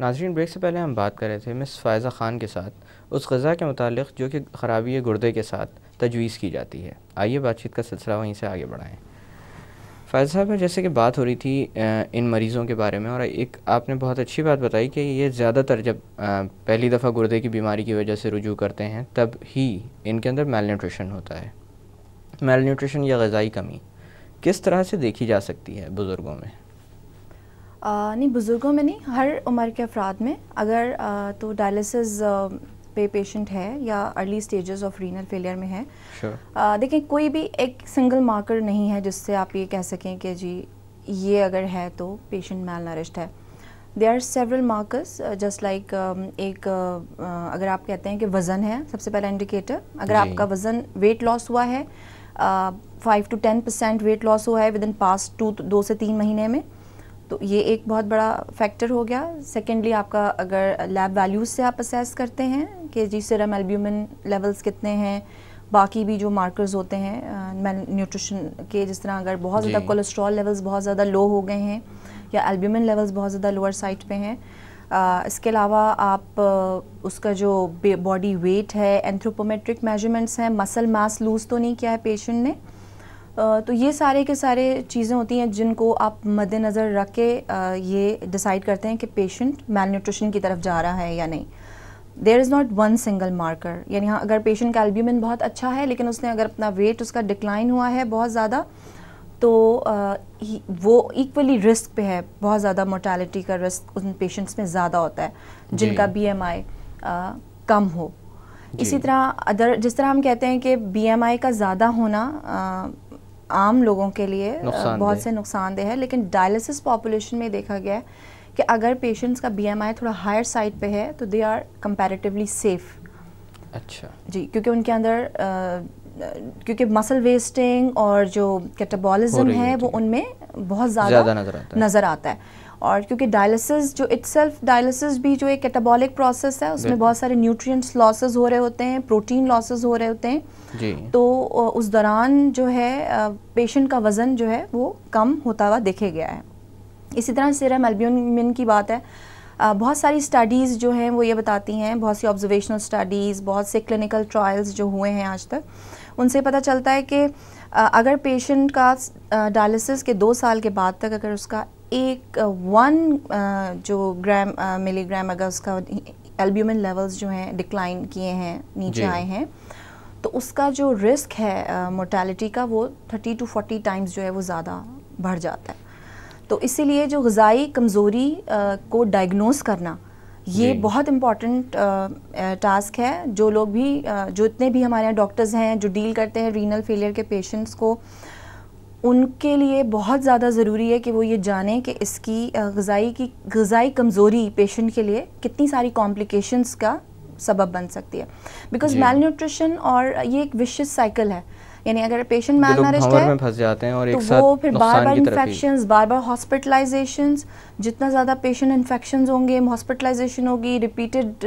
नाज़रीन, ब्रेक से पहले हम बात कर रहे थे मिस फ़ायज़ा ख़ान के साथ उस ग़ज़ा के मुतालिक जो कि ख़राबी गुर्दे के साथ तजवीज़ की जाती है। आइए बातचीत का सिलसिला वहीं से आगे बढ़ाएं। फ़ायज़ा साहब, जैसे कि बात हो रही थी इन मरीज़ों के बारे में, और एक आपने बहुत अच्छी बात बताई कि ये ज़्यादातर जब पहली दफ़ा गुर्दे की बीमारी की वजह से रुजू करते हैं तब ही इनके अंदर मेल न्यूट्रिशन होता है। मेल न्यूट्रिशन या ग़िज़ाई कमी किस तरह से देखी जा सकती है बुज़ुर्गों में? नहीं, बुज़ुर्गों में नहीं, हर उम्र के अफराद में। अगर तो डायलिसिस पे पेशेंट है या early stages of renal failure में है, देखिए कोई भी एक सिंगल मार्कर नहीं है जिससे आप ये कह सकें कि जी ये अगर है तो पेशेंट मेल नरिश्ड है। There are several markers, just like अगर आप कहते हैं कि वज़न है सबसे पहला इंडिकेटर। अगर आपका वज़न वेट लॉस हुआ है, 5 to 10% वेट लॉस हुआ है विद इन पास्ट 2 से 3 महीने में, तो ये एक बहुत बड़ा फैक्टर हो गया। सेकेंडली, आपका अगर लैब वैल्यूज़ से आप असेस करते हैं कि जी सीरम एल्ब्यूमिन लेवल्स कितने हैं, बाकी भी जो मार्कर्स होते हैं मेल न्यूट्रिशन के, जिस तरह अगर बहुत ज़्यादा कोलेस्ट्रॉल लेवल्स बहुत ज़्यादा लो हो गए हैं या एल्ब्यूमिन लेवल्स बहुत ज़्यादा लोअर साइड पे हैं। इसके अलावा आप उसका जो बॉडी वेट है, एंथ्रोपोमेट्रिक मेजरमेंट्स हैं, मसल मास लूज़ तो नहीं किया है पेशेंट ने, तो ये सारे के सारे चीज़ें होती हैं जिनको आप मद्देनज़र रख के ये डिसाइड करते हैं कि पेशेंट मेल न्यूट्रिशन की तरफ जा रहा है या नहीं। There is not one single marker, यानी हाँ अगर पेशेंट का एल्ब्यूमिन बहुत अच्छा है लेकिन उसने अगर अपना वेट उसका डिक्लाइन हुआ है बहुत ज़्यादा, तो वो इक्वली रिस्क पे है, बहुत ज़्यादा मोर्टालिटी का रिस्क उन पेशेंट्स में ज़्यादा होता है जिनका BMI कम हो। इसी तरह जिस तरह हम कहते हैं कि BMI का ज़्यादा होना आम लोगों के लिए बहुत से नुकसानदेह है, लेकिन डायलिसिस पॉपुलेशन में देखा गया है कि अगर पेशेंट्स का BMI थोड़ा हायर साइड पे है तो दे आर कंपैरेटिवली सेफ। अच्छा जी, क्योंकि उनके अंदर क्योंकि मसल वेस्टिंग और जो कैटाबॉलिज्म है वो उनमें बहुत ज़्यादा नज़र आता है। और क्योंकि डायलिसिस जो इटसेल्फ डायलिसिस भी जो एक कैटाबॉलिक प्रोसेस है, उसमें बहुत सारे न्यूट्रिएंट्स लॉसेस हो रहे होते हैं, प्रोटीन लॉसेस हो रहे होते हैं जी। तो उस दौरान जो है पेशेंट का वज़न जो है वो कम होता हुआ देखे गया है। इसी तरह सीरम एल्ब्यूमिन की बात है, बहुत सारी स्टडीज़ जो हैं वो ये बताती हैं, बहुत सी ऑब्जर्वेशनल स्टडीज़, बहुत से क्लिनिकल ट्रायल्स जो हुए हैं आज तक, उनसे पता चलता है कि अगर पेशेंट का डायलिसिस के 2 साल के बाद तक अगर उसका 1 जो मिलीग्राम अगर उसका एल्ब्यूमिन लेवल्स जो हैं डिक्लाइन किए हैं, नीचे आए हैं, तो उसका जो रिस्क है मोर्टालिटी का वो 30 to 40 टाइम्स जो है वो ज़्यादा बढ़ जाता है। तो इसीलिए जो ग़िज़ाई कमज़ोरी को डायग्नोस करना ये बहुत इम्पॉर्टेंट टास्क है। जो लोग भी जो इतने भी हमारे यहाँ डॉक्टर्स हैं जो डील करते हैं रीनल फेलियर के पेशेंट्स को, उनके लिए बहुत ज़्यादा ज़रूरी है कि वो ये जानें कि इसकी ग़िज़ाई कमज़ोरी पेशेंट के लिए कितनी सारी कॉम्प्लिकेशंस का सबब बन सकती है। बिकॉज मेल न्यूट्रिशन और ये एक विशियस साइकिल है, यानी अगर पेशेंट मेल नरिश्ड है फंस जाते हैं और तो वो फिर बार बार इन्फेक्शंस, बार बार हॉस्पिटलाइजेशंस, जितना ज़्यादा पेशेंट इन्फेक्शंस होंगे, हॉस्पिटलाइजेशन होगी, रिपीटेड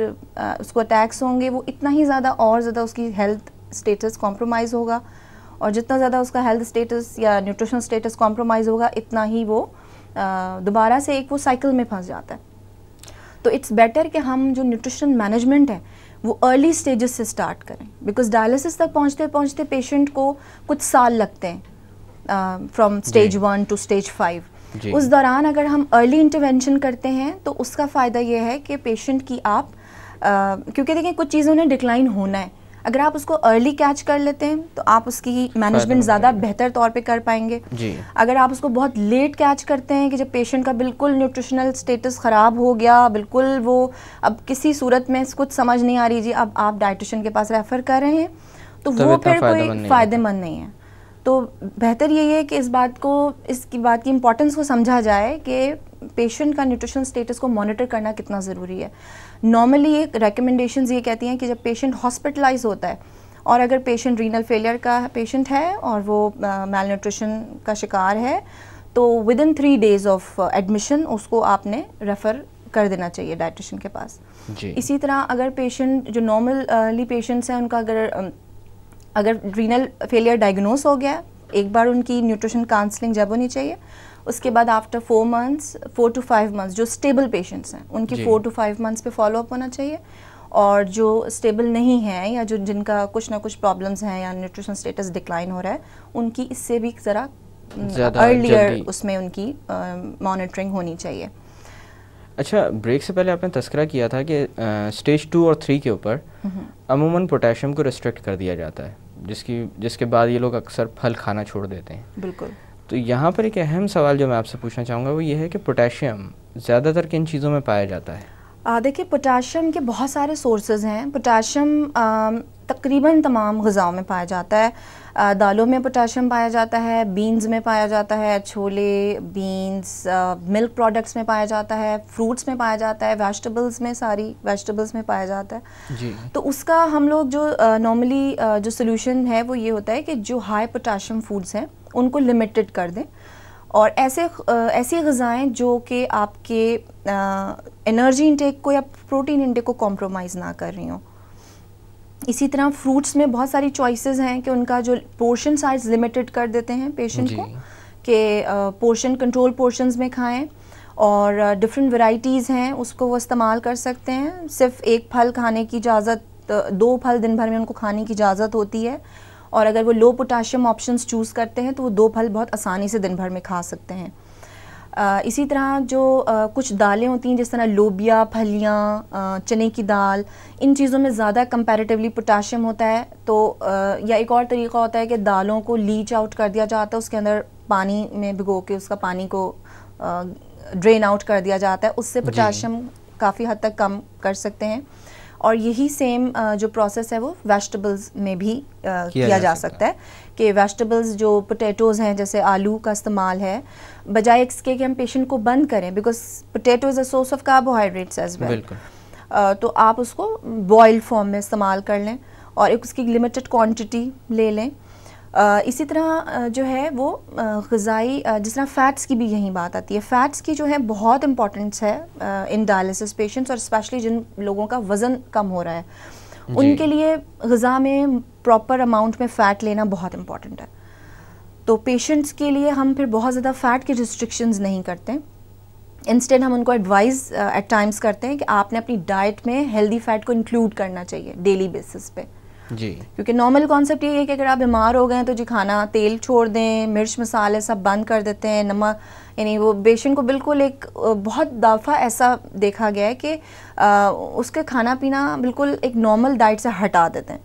उसको अटैक्स होंगे, वो इतना ही ज़्यादा और ज़्यादा उसकी हेल्थ स्टेटस कॉम्प्रोमाइज़ होगा, और जितना ज़्यादा उसका हेल्थ स्टेटस या न्यूट्रिशनल स्टेटस कॉम्प्रोमाइज़ होगा इतना ही वो दोबारा से एक वो साइकिल में फंस जाता है। तो इट्स बेटर कि हम जो न्यूट्रिशन मैनेजमेंट है वो अर्ली स्टेजेस से स्टार्ट करें, बिकॉज डायलिसिस तक पहुंचते पहुंचते पेशेंट को कुछ साल लगते हैं फ्रॉम स्टेज 1 to stage 5। उस दौरान अगर हम अर्ली इंटरवेंशन करते हैं तो उसका फ़ायदा ये है कि पेशेंट की आप क्योंकि देखिए कुछ चीज़ों ने डिक्लाइन होना है, अगर आप उसको अर्ली कैच कर लेते हैं तो आप उसकी मैनेजमेंट ज़्यादा बेहतर तौर पे कर पाएंगे जी। अगर आप उसको बहुत लेट कैच करते हैं कि जब पेशेंट का बिल्कुल न्यूट्रिशनल स्टेटस ख़राब हो गया, बिल्कुल वो अब किसी सूरत में कुछ समझ नहीं आ रही जी, अब आप डाइटिशियन के पास रेफ़र कर रहे हैं, तो वो फिर कोई फ़ायदेमंद नहीं है। तो बेहतर यही है कि इसकी बात की इम्पोर्टेंस को समझा जाए कि पेशेंट का न्यूट्रिशनल स्टेटस को मॉनिटर करना कितना ज़रूरी है। नॉर्मली एक रिकमेंडेशंस ये कहती हैं कि जब पेशेंट हॉस्पिटलाइज होता है और अगर पेशेंट रीनल फेलियर का पेशेंट है और वो मेल न्यूट्रिशन का शिकार है, तो with in 3 days of admission उसको आपने रेफ़र कर देना चाहिए डाइटिशियन के पास जी। इसी तरह अगर पेशेंट जो नॉर्मली पेशेंट्स हैं उनका अगर रीनल फेलियर डायग्नोस हो गया, एक बार उनकी न्यूट्रिशन काउंसलिंग जब होनी चाहिए, उसके बाद आफ्टर 4 to 5 मंथ्स जो स्टेबल पेशेंट्स हैं उनकी 4 to 5 मंथ्स पे फॉलोअप होना चाहिए, और जो स्टेबल नहीं है या जो जिनका कुछ ना कुछ प्रॉब्लम्स हैं या न्यूट्रिशन स्टेटस डिक्लाइन हो रहा है, उनकी इससे भी ज़रा अर्लियर उसमें उनकी मॉनिटरिंग होनी चाहिए। अच्छा, ब्रेक से पहले आपने तस्करा किया था कि स्टेज 2 और 3 के ऊपर अमूमन पोटेशियम को रिस्ट्रिक्ट कर दिया जाता है, जिसके बाद ये लोग अक्सर फल खाना छोड़ देते हैं। बिल्कुल। तो यहाँ पर एक अहम सवाल जो मैं आपसे पूछना चाहूँगा वो ये है कि पोटेशियम ज़्यादातर किन चीज़ों में पाया जाता है? देखिए, पोटेशियम के बहुत सारे सोर्सेज हैं। पोटेशियम तकरीबन तमाम ग़िज़ाओं में पाया जाता है। दालों में पोटेशियम पाया जाता है, बीन्स में पाया जाता है, छोले, बीन्स, मिल्क प्रोडक्ट्स में पाया जाता है, फ्रूट्स में पाया जाता है, वेजिटेबल्स में, सारी वेजिटेबल्स में पाया जाता है जी। तो उसका हम लोग जो नॉर्मली जो सोल्यूशन है वो ये होता है कि जो हाई पोटेशियम फूड्स हैं उनको लिमिटेड कर दें, और ऐसी ग़िज़ाएँ जो कि आपके एनर्जी इंटेक को या प्रोटीन इंटेक को कॉम्प्रोमाइज़ ना कर रही हों। इसी तरह फ्रूट्स में बहुत सारी चॉइसेस हैं कि उनका जो पोर्शन साइज लिमिटेड कर देते हैं पेशेंट को कि पोर्शन कंट्रोल पोर्शंस में खाएं, और डिफरेंट वैरायटीज़ हैं उसको वो इस्तेमाल कर सकते हैं। सिर्फ एक फल खाने की इजाज़त, 2 फल दिन भर में उनको खाने की इजाज़त होती है, और अगर वो लो पोटेशियम ऑप्शंस चूज़ करते हैं तो वो 2 फल बहुत आसानी से दिन भर में खा सकते हैं। इसी तरह जो कुछ दालें होती हैं जिस तरह लोबिया, फलियाँ, चने की दाल, इन चीज़ों में ज़्यादा कंपैरेटिवली पोटेशियम होता है। तो या एक और तरीक़ा होता है कि दालों को लीच आउट कर दिया जाता है, उसके अंदर पानी में भिगो के उसका पानी को ड्रेन आउट कर दिया जाता है, उससे पोटेशियम काफ़ी हद तक कम कर सकते हैं। और यही सेम जो प्रोसेस है वो वेजिटेबल्स में भी किया जा सकता है कि वेजिटेबल्स जो पोटैटोज़ हैं, जैसे आलू का इस्तेमाल है, बजाय इसके कि हम पेशेंट को बंद करें, because potato is a source of carbohydrates as well, तो आप उसको बॉइल्ड फॉर्म में इस्तेमाल कर लें और एक उसकी लिमिटेड क्वांटिटी ले लें। इसी तरह जो है वो ग़िज़ाई, जिस तरह फ़ैट्स की भी यही बात आती है। फ़ैट्स की जो है बहुत इंपॉर्टेंस है इन डायलिसिस पेशेंट्स, और स्पेशली जिन लोगों का वज़न कम हो रहा है उनके लिए ग़िज़ा में प्रॉपर अमाउंट में फ़ैट लेना बहुत इम्पॉर्टेंट है। तो पेशेंट्स के लिए हम फिर बहुत ज़्यादा फ़ैट की रिस्ट्रिक्शंस नहीं करते, इंस्टेड हम उनको एडवाइस एट टाइम्स करते हैं कि आपने अपनी डाइट में हेल्दी फ़ैट को इंक्लूड करना चाहिए डेली बेसिस पे जी। क्योंकि नॉर्मल कॉन्सेप्ट ये है कि अगर आप बीमार हो गए हैं तो जी खाना, तेल छोड़ दें, मिर्च मसाले सब बंद कर देते हैं, नमक, यानी वो पेशेंट को बिल्कुल एक बहुत दफ़ा ऐसा देखा गया है कि उसके खाना पीना बिल्कुल एक नॉर्मल डाइट से हटा देते हैं,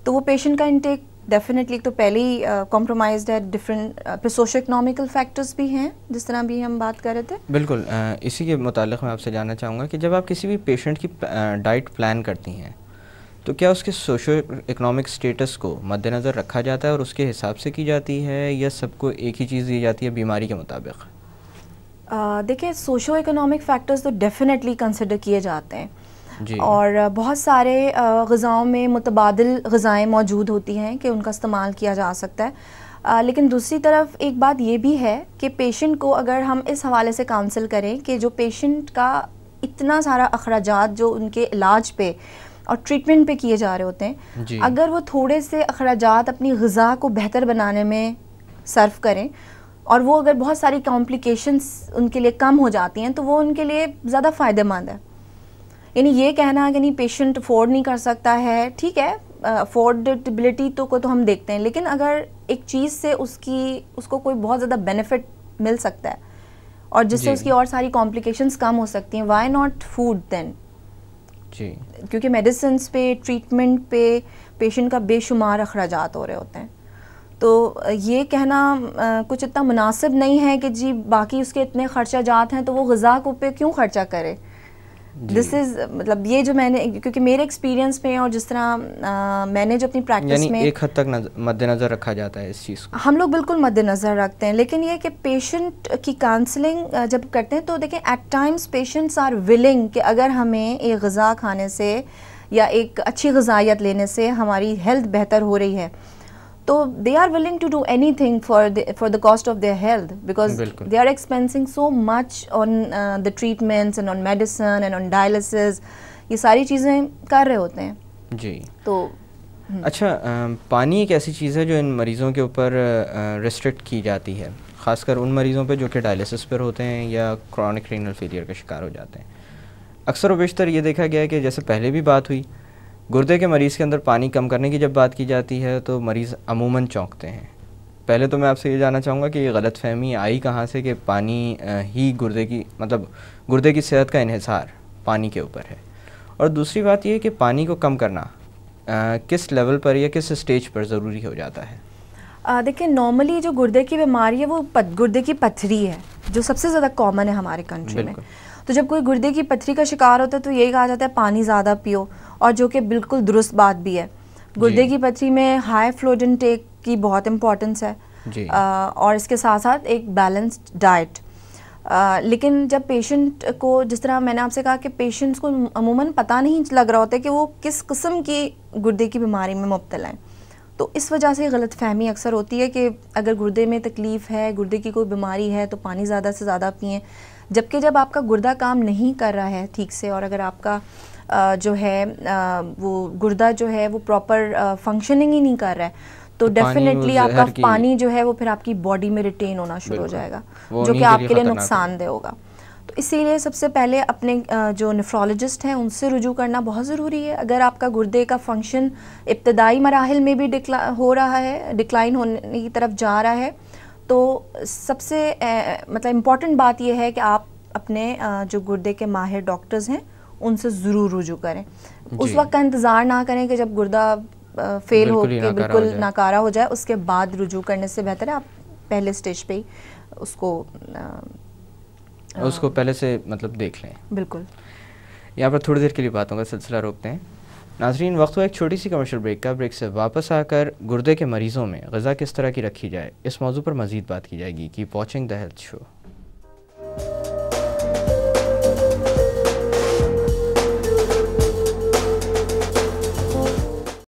तो वो पेशेंट का इंटेक डेफिनेटली तो पहले ही कॉम्प्रोमाइज्ड है। डिफरेंट सोशो इकोनॉमिकल फैक्टर्स भी हैं, जिस तरह भी हम बात कर रहे थे। बिल्कुल, इसी के मुताल्लिक़ मैं आपसे जानना चाहूँगा कि जब आप किसी भी पेशेंट की डाइट प्लान करती हैं तो क्या उसके सोशो इकोनॉमिक स्टेटस को मद्देनज़र रखा जाता है और उसके हिसाब से की जाती है, या सबको एक ही चीज़ दी जाती है बीमारी के मुताबिक? देखिए, सोशो इकोनॉमिक फैक्टर्स तो डेफिनेटली कंसिडर किए जाते हैं जी। और बहुत सारे ग़िज़ाओं में मुतबादिल ग़िज़ाएँ मौजूद होती हैं कि उनका इस्तेमाल किया जा सकता है। लेकिन दूसरी तरफ एक बात ये भी है कि पेशेंट को अगर हम इस हवाले से काउंसल करें कि जो पेशेंट का इतना सारा अखराजात जो उनके इलाज पे और ट्रीटमेंट पे किए जा रहे होते हैं, अगर वो थोड़े से अखराजात अपनी ग़िज़ा को बेहतर बनाने में सर्व करें और वो अगर बहुत सारी कॉम्प्लिकेशंस उनके लिए कम हो जाती हैं तो वो उनके लिए ज़्यादा फ़ायदेमंद है। यानी ये कहना कि नहीं पेशेंट अफोर्ड नहीं कर सकता है, ठीक है, अफोर्डेबिलिटी को तो हम देखते हैं, लेकिन अगर एक चीज़ से उसको कोई बहुत ज़्यादा बेनिफिट मिल सकता है और जिससे उसकी और सारी कॉम्प्लिकेशंस कम हो सकती हैं, वाई नॉट फूड देन जी। क्योंकि मेडिसिन्स पे, ट्रीटमेंट पे पेशेंट का बेशुमार अखराजात हो रहे होते हैं, तो ये कहना कुछ इतना मुनासिब नहीं है कि जी बाकी उसके इतने खर्चाजात हैं तो वो ग़िज़ा को पे क्यों खर्चा करे। दिस इज़ मतलब ये जो मैंने, क्योंकि मेरे एक्सपीरियंस में और जिस तरह मैंने जो अपनी प्रैक्टिस में एक हद तक मद्देनज़र रखा जाता है इस चीज़ को, हम लोग बिल्कुल मद्देनज़र रखते हैं। लेकिन ये कि पेशेंट की काउंसलिंग जब करते हैं तो देखें, at times patients are willing कि अगर हमें एक ग़िज़ा खाने से या एक अच्छी ग़िज़ायत लेने से हमारी हेल्थ बेहतर हो रही है तो they are willing to do anything for the cost of their health, because they are expensing so much on the treatments and on medicine and on dialysis, ये सारी चीज़ें कर रहे होते हैं जी। तो अच्छा, पानी एक ऐसी चीज़ है जो इन मरीज़ों के ऊपर रिस्ट्रिक्ट की जाती है, ख़ासकर उन मरीज़ों पे जो कि डायलिसिस पर होते हैं या क्रॉनिक रीनल फेलियर का शिकार हो जाते हैं। अक्सर व बेशतर ये देखा गया है कि जैसे पहले भी बात हुई, गुर्दे के मरीज़ के अंदर पानी कम करने की जब बात की जाती है तो मरीज़ अमूमन चौंकते हैं। पहले तो मैं आपसे ये जानना चाहूँगा कि ये गलतफ़हमी आई कहाँ से कि पानी ही गुर्दे की मतलब गुर्दे की सेहत का इन्हिसार पानी के ऊपर है, और दूसरी बात ये है कि पानी को कम करना किस लेवल पर या किस स्टेज पर ज़रूरी हो जाता है? देखिए, नॉर्मली जो गुर्दे की बीमारी है वो गुर्दे की पथरी है, जो सबसे ज़्यादा कॉमन है हमारे कंट्री में। तो जब कोई गुर्दे की पथरी का शिकार होता है तो यही कहा जाता है पानी ज़्यादा पियो, और जो कि बिल्कुल दुरुस्त बात भी है। गुर्दे की पथरी में हाई फ्लूइड इनटेक की बहुत इंपॉर्टेंस है जी। और इसके साथ साथ एक बैलेंस्ड डाइट। लेकिन जब पेशेंट को, जिस तरह मैंने आपसे कहा कि पेशेंट्स को अमूमन पता नहीं लग रहा होता है कि वो किस किस्म की गुर्दे की बीमारी में मुब्तला हैं, तो इस वजह से गलतफहमी अक्सर होती है कि अगर गुर्दे में तकलीफ़ है, गुर्दे की कोई बीमारी है तो पानी ज़्यादा से ज़्यादा पिएं। जबकि जब आपका गुर्दा काम नहीं कर रहा है ठीक से, और अगर आपका जो है वो गुर्दा जो है वो प्रॉपर फंक्शनिंग ही नहीं कर रहा है, तो डेफिनेटली आपका पानी जो है वो फिर आपकी बॉडी में रिटेन होना शुरू हो जाएगा, जो कि आपके लिए नुकसानदेह होगा। तो इसीलिए सबसे पहले अपने जो नेफ्रोलॉजिस्ट हैं उनसे रुजू करना बहुत ज़रूरी है। अगर आपका गुर्दे का फंक्शन इब्तदाई मराहिल में भी डिक्लाइन होने की तरफ जा रहा है, तो सबसे मतलब इम्पॉर्टेंट बात यह है कि आप अपने जो गुर्दे के माहिर डॉक्टर्स हैं उनसे ज़रूर रुजू करें। उस वक्त का इंतज़ार ना करें कि जब गुर्दा फेल हो के बिल्कुल नाकारा हो जाए, उसके बाद रुजू करने से बेहतर है आप पहले स्टेज पे ही उसको पहले से मतलब देख लें। बिल्कुल। यहाँ पर थोड़ी देर के लिए बातों का सिलसिला रोकते हैं। नाज़रीन, वक्त हुआ एक छोटी सी कमर्शियल ब्रेक का। ब्रेक से वापस आकर गुर्दे के मरीज़ों में ग़िज़ा किस तरह की रखी जाए, इस मौजू पर मज़ीद बात की जाएगी। Keep watching the health show.